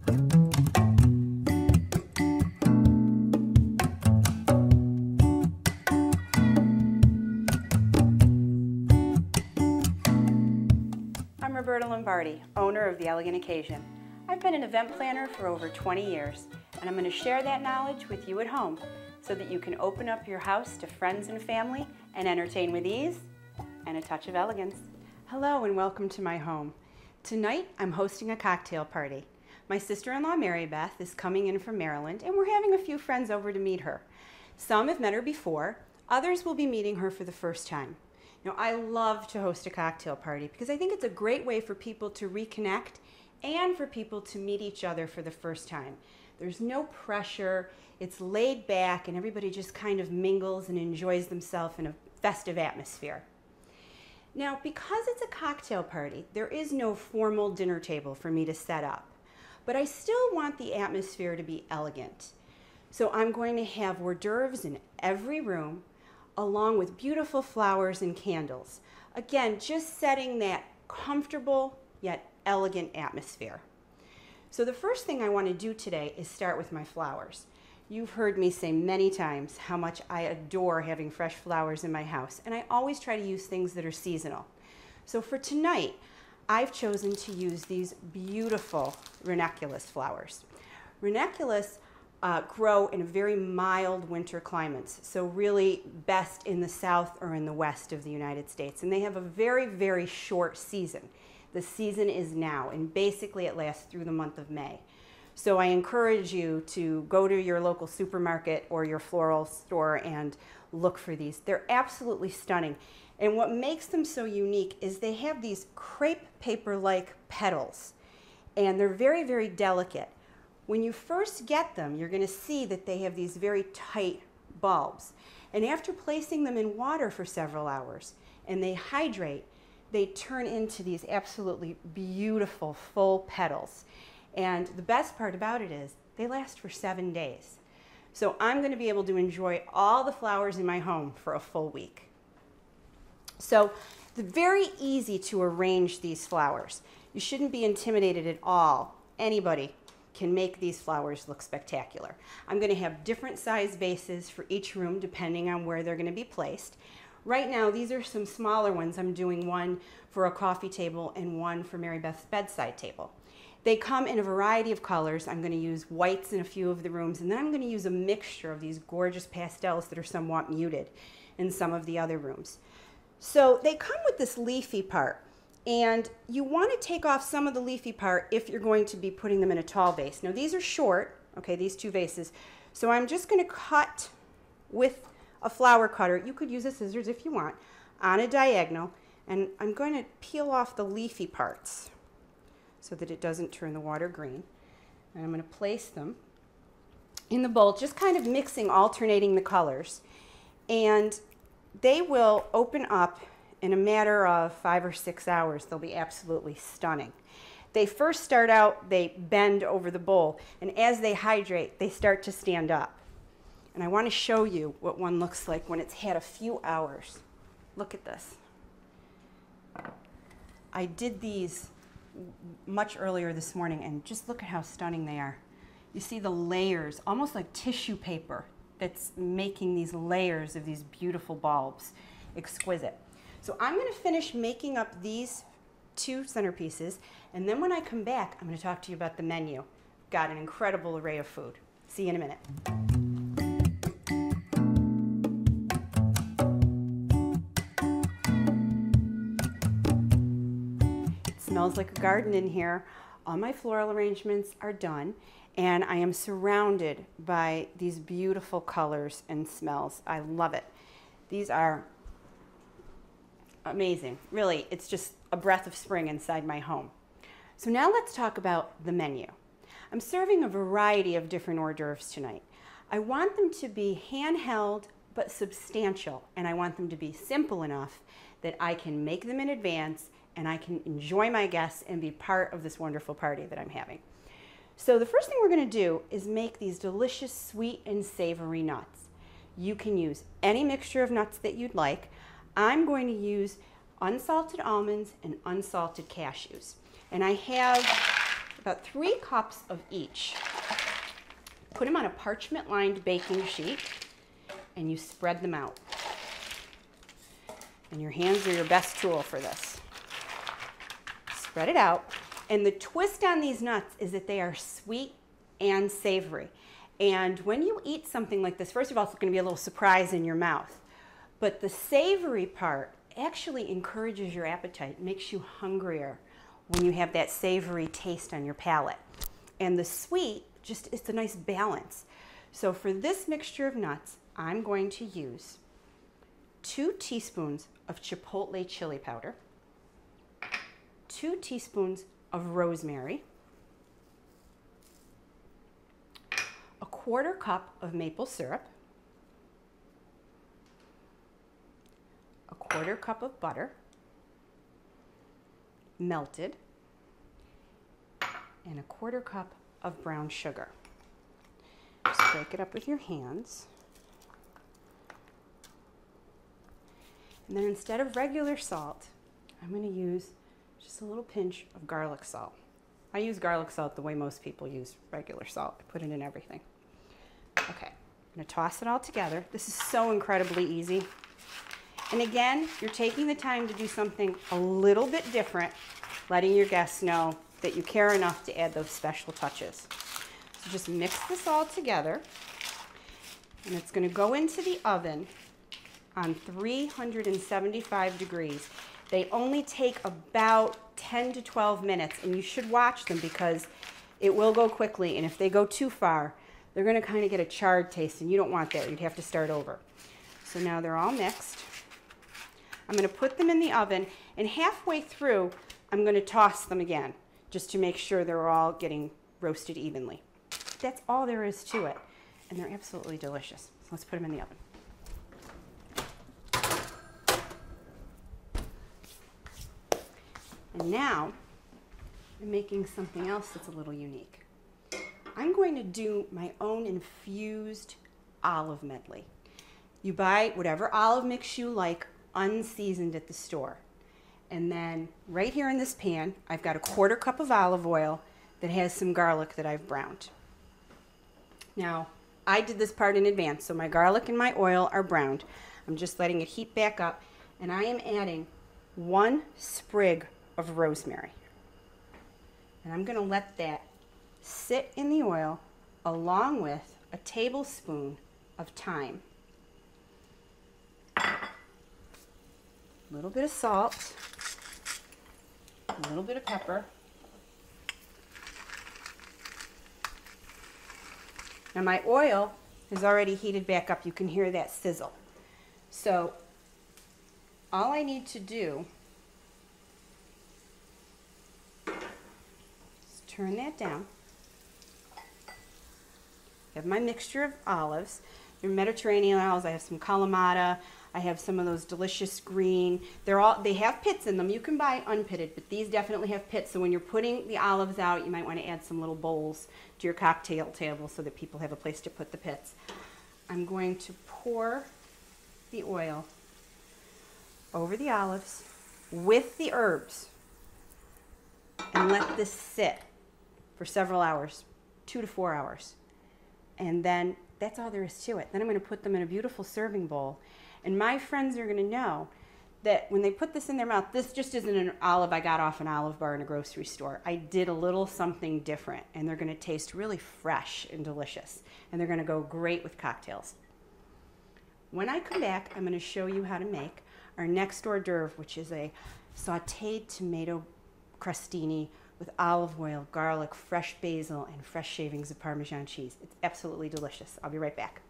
I'm Roberta Lombardi, owner of The Elegant Occasion. I've been an event planner for over 20 years, and I'm going to share that knowledge with you at home so that you can open up your house to friends and family and entertain with ease and a touch of elegance. Hello and welcome to my home. Tonight I'm hosting a cocktail party. My sister-in-law Mary Beth is coming in from Maryland, and we're having a few friends over to meet her. Some have met her before, others will be meeting her for the first time. You know, I love to host a cocktail party because I think it's a great way for people to reconnect and for people to meet each other for the first time. There's no pressure, it's laid back, and everybody just kind of mingles and enjoys themselves in a festive atmosphere. Now, because it's a cocktail party, there is no formal dinner table for me to set up, but I still want the atmosphere to be elegant. So I'm going to have hors d'oeuvres in every room, along with beautiful flowers and candles. Again, just setting that comfortable yet elegant atmosphere. So the first thing I want to do today is start with my flowers. You've heard me say many times how much I adore having fresh flowers in my house, and I always try to use things that are seasonal. So for tonight, I've chosen to use these beautiful ranunculus flowers. Ranunculus grow in very mild winter climates, so really best in the south or in the west of the United States. And they have a very, very short season. The season is now, and basically it lasts through the month of May. So I encourage you to go to your local supermarket or your floral store and look for these. They're absolutely stunning. And what makes them so unique is they have these crepe paper-like petals, and they're very, very delicate. When you first get them, you're going to see that they have these very tight bulbs. And after placing them in water for several hours and they hydrate, they turn into these absolutely beautiful full petals. And the best part about it is they last for 7 days. So I'm going to be able to enjoy all the flowers in my home for a full week. So it's very easy to arrange these flowers. You shouldn't be intimidated at all. Anybody can make these flowers look spectacular. I'm going to have different size vases for each room depending on where they're going to be placed. Right now, these are some smaller ones. I'm doing one for a coffee table and one for Mary Beth's bedside table. They come in a variety of colors. I'm going to use whites in a few of the rooms, and then I'm going to use a mixture of these gorgeous pastels that are somewhat muted in some of the other rooms. So they come with this leafy part, and you want to take off some of the leafy part if you're going to be putting them in a tall vase. Now these are short, okay, these two vases, so I'm just going to cut with a flower cutter. You could use a scissors if you want, on a diagonal, and I'm going to peel off the leafy parts so that it doesn't turn the water green. And I'm going to place them in the bowl, just kind of mixing, alternating the colors. And they will open up in a matter of 5 or 6 hours. They'll be absolutely stunning. They first start out, they bend over the bowl, and as they hydrate, they start to stand up. And I want to show you what one looks like when it's had a few hours. Look at this. I did these much earlier this morning, and just look at how stunning they are. You see the layers, almost like tissue paper, that's making these layers of these beautiful bulbs. Exquisite. So I'm going to finish making up these two centerpieces, and then when I come back, I'm going to talk to you about the menu. Got an incredible array of food. See you in a minute. Smells like a garden in here. All my floral arrangements are done, and I am surrounded by these beautiful colors and smells. I love it. These are amazing. Really, it's just a breath of spring inside my home. So now let's talk about the menu. I'm serving a variety of different hors d'oeuvres tonight. I want them to be handheld but substantial, and I want them to be simple enough that I can make them in advance and I can enjoy my guests and be part of this wonderful party that I'm having. So the first thing we're going to do is make these delicious sweet and savory nuts. You can use any mixture of nuts that you'd like. I'm going to use unsalted almonds and unsalted cashews. And I have about 3 cups of each. Put them on a parchment-lined baking sheet, and you spread them out. And your hands are your best tool for this. Spread it out. And the twist on these nuts is that they are sweet and savory. And when you eat something like this, first of all, it's going to be a little surprise in your mouth. But the savory part actually encourages your appetite, makes you hungrier when you have that savory taste on your palate. And the sweet, just it's a nice balance. So for this mixture of nuts, I'm going to use 2 teaspoons of chipotle chili powder, 2 teaspoons of rosemary, 1/4 cup of maple syrup, 1/4 cup of butter, melted, and 1/4 cup of brown sugar. Just break it up with your hands. And then instead of regular salt, I'm going to use just a little pinch of garlic salt. I use garlic salt the way most people use regular salt. I put it in everything. Okay, I'm going to toss it all together. This is so incredibly easy. And again, you're taking the time to do something a little bit different, letting your guests know that you care enough to add those special touches. So just mix this all together, and it's going to go into the oven on 375 degrees. They only take about 10 to 12 minutes, and you should watch them because it will go quickly, and if they go too far, they're going to kind of get a charred taste, and you don't want that. You'd have to start over. So now they're all mixed. I'm going to put them in the oven, and halfway through, I'm going to toss them again, just to make sure they're all getting roasted evenly. That's all there is to it, and they're absolutely delicious. So let's put them in the oven. And now, I'm making something else that's a little unique. I'm going to do my own infused olive medley. You buy whatever olive mix you like, unseasoned at the store. And then right here in this pan, I've got 1/4 cup of olive oil that has some garlic that I've browned. Now, I did this part in advance, so my garlic and my oil are browned. I'm just letting it heat back up, and I am adding 1 sprig of rosemary. And I'm going to let that sit in the oil along with a tablespoon of thyme. A little bit of salt, a little bit of pepper. Now my oil is already heated back up. You can hear that sizzle. So all I need to do is turn that down. I have my mixture of olives. They're Mediterranean olives. I have some Kalamata. I have some of those delicious green. They have pits in them. You can buy unpitted, but these definitely have pits. So when you're putting the olives out, you might want to add some little bowls to your cocktail table so that people have a place to put the pits. I'm going to pour the oil over the olives with the herbs and let this sit for several hours, 2 to 4 hours. And then that's all there is to it. Then I'm going to put them in a beautiful serving bowl. And my friends are going to know that when they put this in their mouth, this just isn't an olive I got off an olive bar in a grocery store. I did a little something different, and they're going to taste really fresh and delicious. And they're going to go great with cocktails. When I come back, I'm going to show you how to make our next hors d'oeuvre, which is a sauteed tomato crostini with olive oil, garlic, fresh basil, and fresh shavings of Parmesan cheese. It's absolutely delicious. I'll be right back.